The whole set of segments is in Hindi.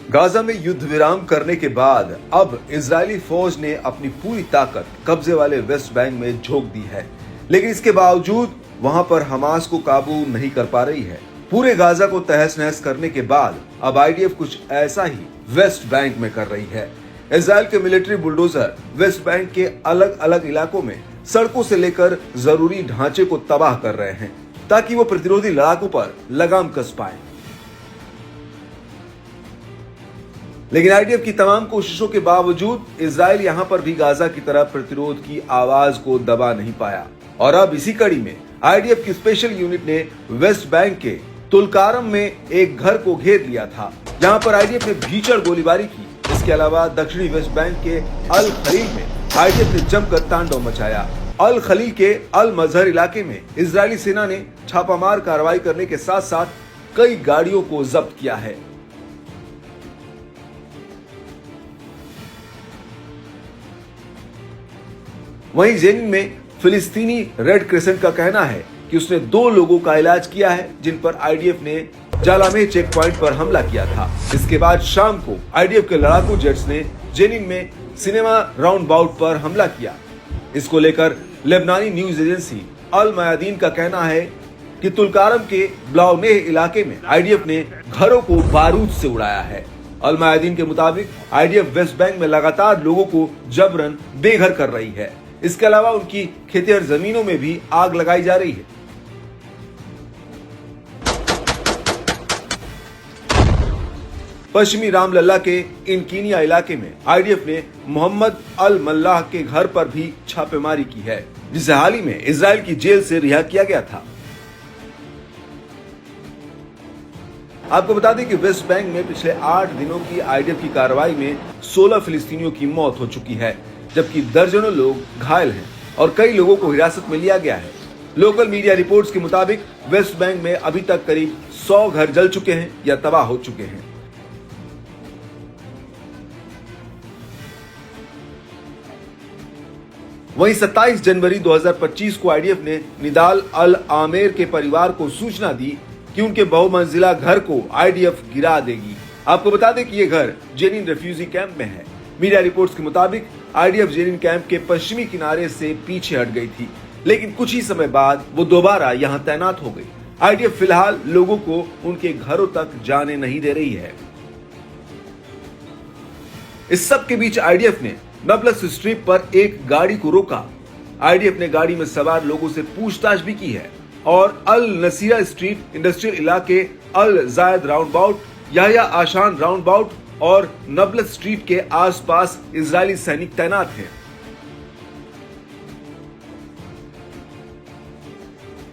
गाजा में युद्ध विराम करने के बाद अब इजरायली फौज ने अपनी पूरी ताकत कब्जे वाले वेस्ट बैंक में झोंक दी है, लेकिन इसके बावजूद वहां पर हमास को काबू नहीं कर पा रही है। पूरे गाजा को तहस नहस करने के बाद अब आईडीएफ कुछ ऐसा ही वेस्ट बैंक में कर रही है। इजरायल के मिलिट्री बुलडोजर वेस्ट बैंक के अलग अलग इलाकों में सड़कों से लेकर जरूरी ढांचे को तबाह कर रहे हैं ताकि वो प्रतिरोधी लड़ाकों पर लगाम कस पाए। लेकिन आईडीएफ की तमाम कोशिशों के बावजूद इजराइल यहां पर भी गाजा की तरफ प्रतिरोध की आवाज को दबा नहीं पाया और अब इसी कड़ी में आईडीएफ की स्पेशल यूनिट ने वेस्ट बैंक के तुलकारम में एक घर को घेर लिया था, जहां पर आईडीएफ ने भीषण गोलीबारी की। इसके अलावा दक्षिणी वेस्ट बैंक के अल खलील में आईडीएफ ने जमकर तांडव मचाया। अल खलील के अल मजहर इलाके में इजरायली सेना ने छापामार कार्रवाई करने के साथ साथ कई गाड़ियों को जब्त किया है। वहीं जेनिन में फिलिस्तीनी रेड क्रिसेंट का कहना है कि उसने 2 लोगों का इलाज किया है जिन पर आईडीएफ ने जालामे चेक पॉइंट पर हमला किया था। इसके बाद शाम को आईडीएफ के लड़ाकू जेट्स ने जेनिन में सिनेमा राउंड बाउट पर हमला किया। इसको लेकर लेबनानी न्यूज एजेंसी अल मयादीन का कहना है कि तुलकारम के ब्लाउनेह इलाके में आईडीएफ ने घरों को बारूद से उड़ाया है। अल मयादीन के मुताबिक आईडीएफ वेस्ट बैंक में लगातार लोगों को जबरन बेघर कर रही है। इसके अलावा उनकी खेतिहर जमीनों में भी आग लगाई जा रही है। पश्चिमी रामलल्ला के इनकीनिया इलाके में आईडीएफ ने मोहम्मद अल मल्लाह के घर पर भी छापेमारी की है, जिसे हाल ही में इजराइल की जेल से रिहा किया गया था। आपको बता दें कि वेस्ट बैंक में पिछले 8 दिनों की आईडीएफ की कार्रवाई में 16 फिलिस्तीनियों की मौत हो चुकी है, जबकि दर्जनों लोग घायल हैं और कई लोगों को हिरासत में लिया गया है। लोकल मीडिया रिपोर्ट्स के मुताबिक वेस्ट बैंक में अभी तक करीब 100 घर जल चुके हैं या तबाह हो चुके हैं। वहीं 27 जनवरी 2025 को आईडीएफ ने निदाल अल आमेर के परिवार को सूचना दी कि उनके बहुमंजिला घर को आईडीएफ गिरा देगी। आपको बता दें कि ये घर जेनिन रेफ्यूजी कैंप में है। मीडिया रिपोर्ट्स के मुताबिक आईडीएफ जेनिन कैंप के पश्चिमी किनारे से पीछे हट गई थी, लेकिन कुछ ही समय बाद वो दोबारा यहां तैनात हो गई। आईडीएफ फिलहाल लोगों को उनके घरों तक जाने नहीं दे रही है। इस सब के बीच आईडीएफ ने नबलस स्ट्रीट पर एक गाड़ी को रोका। आईडीएफ ने गाड़ी में सवार लोगों से पूछताछ भी की है और अल नसीरा स्ट्रीट इंडस्ट्रियल इलाके, अल जायद राउंडबाउट, याह्या आशान राउंडबाउट और नबलस स्ट्रीट के आसपास इजरायली सैनिक तैनात हैं।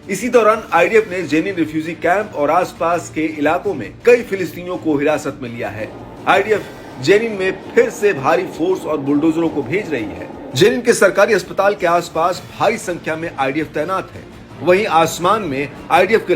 इसी दौरान आईडीएफ ने जेनिन रिफ्यूजी कैंप और आसपास के इलाकों में कई फिलिस्तीनियों को हिरासत में लिया है। आईडीएफ जेनिन में फिर से भारी फोर्स और बुलडोजरों को भेज रही है। जेनिन के सरकारी अस्पताल के आसपास भारी संख्या में आईडीएफ तैनात है। वहीं आसमान में आईडीएफ के